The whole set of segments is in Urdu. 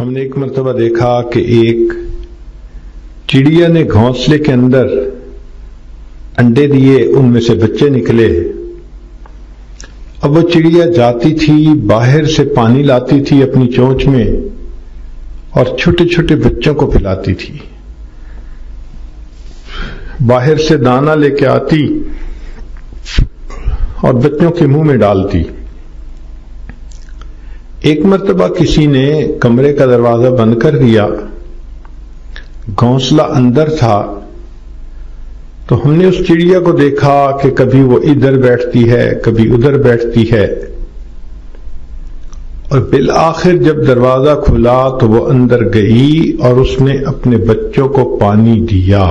ہم نے ایک مرتبہ دیکھا کہ ایک چڑیا نے گھونسلے کے اندر انڈے دیے، ان میں سے بچے نکلے۔ اب وہ چڑیا جاتی تھی، باہر سے پانی لاتی تھی اپنی چونچ میں اور چھوٹے چھوٹے بچوں کو پلاتی تھی۔ باہر سے دانہ لے کے آتی اور بچوں کے منہ میں ڈالتی۔ ایک مرتبہ کسی نے کمرے کا دروازہ بند کر دیا، گھونسلہ اندر تھا، تو ہم نے اس چڑیا کو دیکھا کہ کبھی وہ ادھر بیٹھتی ہے، کبھی ادھر بیٹھتی ہے، اور بالآخر جب دروازہ کھلا تو وہ اندر گئی اور اس نے اپنے بچوں کو پانی دیا۔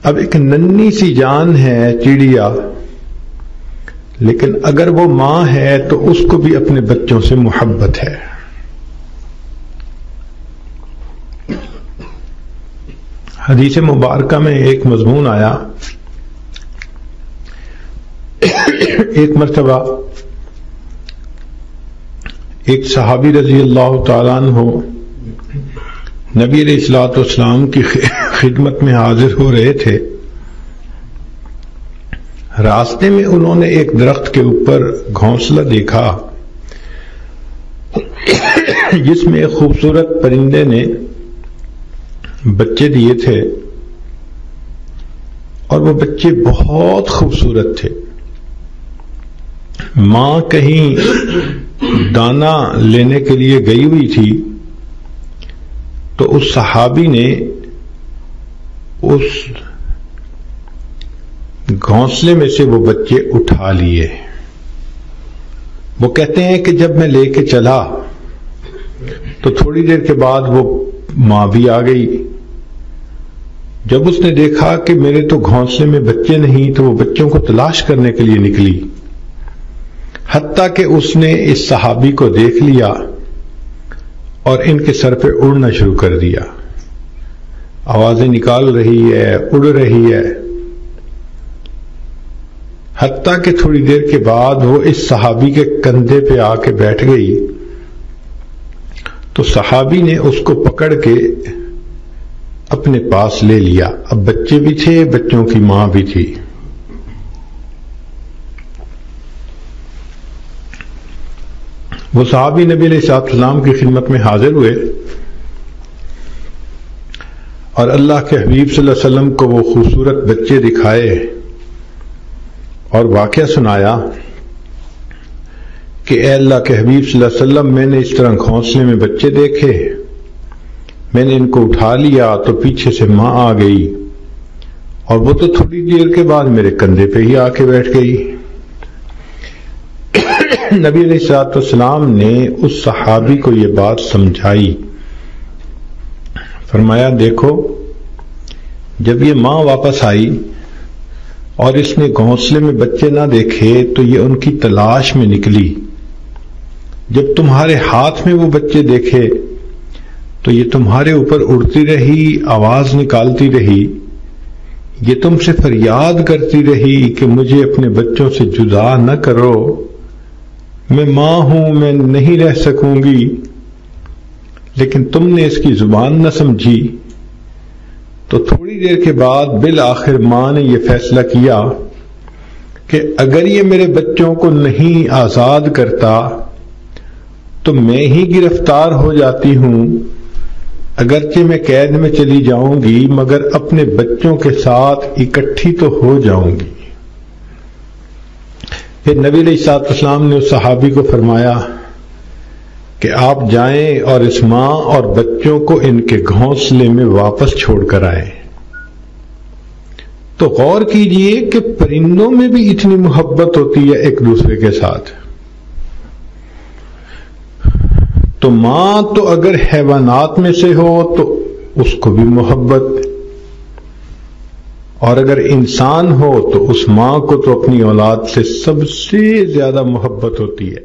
اب ایک ننھی سی جان ہے چڑیا، لیکن اگر وہ ماں ہے تو اس کو بھی اپنے بچوں سے محبت ہے۔ حدیث مبارکہ میں ایک مضمون آیا، ایک مرتبہ ایک صحابی رضی اللہ تعالیٰ عنہ نبی علیہ الصلوۃ والسلام کی خدمت میں حاضر ہو رہے تھے۔ راستے میں انہوں نے ایک درخت کے اوپر گھونسلہ دیکھا جس میں ایک خوبصورت پرندے نے بچے دیے تھے، اور وہ بچے بہت خوبصورت تھے۔ ماں کہیں دانہ لینے کے لیے گئی ہوئی تھی، تو اس صحابی نے اس گھونسلے میں سے وہ بچے اٹھا لیے۔ وہ کہتے ہیں کہ جب میں لے کے چلا تو تھوڑی دیر کے بعد وہ ماں بھی آ گئی۔ جب اس نے دیکھا کہ میرے تو گھونسلے میں بچے نہیں، تو وہ بچوں کو تلاش کرنے کے لیے نکلی، حتیٰ کہ اس نے اس صحابی کو دیکھ لیا اور ان کے سر پہ اڑنا شروع کر دیا۔ آوازیں نکال رہی ہے، اڑ رہی ہے، حتیٰ کہ تھوڑی دیر کے بعد وہ اس صحابی کے کندھے پہ آ کے بیٹھ گئی، تو صحابی نے اس کو پکڑ کے اپنے پاس لے لیا۔ اب بچے بھی تھے، بچوں کی ماں بھی تھی۔ وہ صحابی نبی علیہ السلام کی خدمت میں حاضر ہوئے اور اللہ کے حبیب صلی اللہ علیہ وسلم کو وہ خوبصورت بچے دکھائے اور واقعہ سنایا کہ اے اللہ کے حبیب صلی اللہ علیہ وسلم، میں نے اس طرح گھونسلے میں بچے دیکھے، میں نے ان کو اٹھا لیا تو پیچھے سے ماں آ گئی اور وہ تو تھوڑی دیر کے بعد میرے کندھے پہ ہی آ کے بیٹھ گئی۔ نبی علیہ الصلوۃ والسلام نے اس صحابی کو یہ بات سمجھائی، فرمایا دیکھو، جب یہ ماں واپس آئی اور اس نے گھونسلے میں بچے نہ دیکھے تو یہ ان کی تلاش میں نکلی، جب تمہارے ہاتھ میں وہ بچے دیکھے تو یہ تمہارے اوپر اڑتی رہی، آواز نکالتی رہی، یہ تم سے فریاد کرتی رہی کہ مجھے اپنے بچوں سے جدا نہ کرو، میں ماں ہوں، میں نہیں رہ سکوں گی، لیکن تم نے اس کی زبان نہ سمجھی۔ تو تھوڑی دیر کے بعد بالآخر ماں نے یہ فیصلہ کیا کہ اگر یہ میرے بچوں کو نہیں آزاد کرتا تو میں ہی گرفتار ہو جاتی ہوں، اگرچہ میں قید میں چلی جاؤں گی مگر اپنے بچوں کے ساتھ اکٹھی تو ہو جاؤں گی۔ پھر نبی علیہ الصلوۃ والسلام نے اس صحابی کو فرمایا کہ آپ جائیں اور اس ماں اور بچوں کو ان کے گھونسلے میں واپس چھوڑ کر آئیں۔ تو غور کیجئے کہ پرندوں میں بھی اتنی محبت ہوتی ہے ایک دوسرے کے ساتھ، تو ماں تو اگر حیوانات میں سے ہو تو اس کو بھی محبت، اور اگر انسان ہو تو اس ماں کو تو اپنی اولاد سے سب سے زیادہ محبت ہوتی ہے۔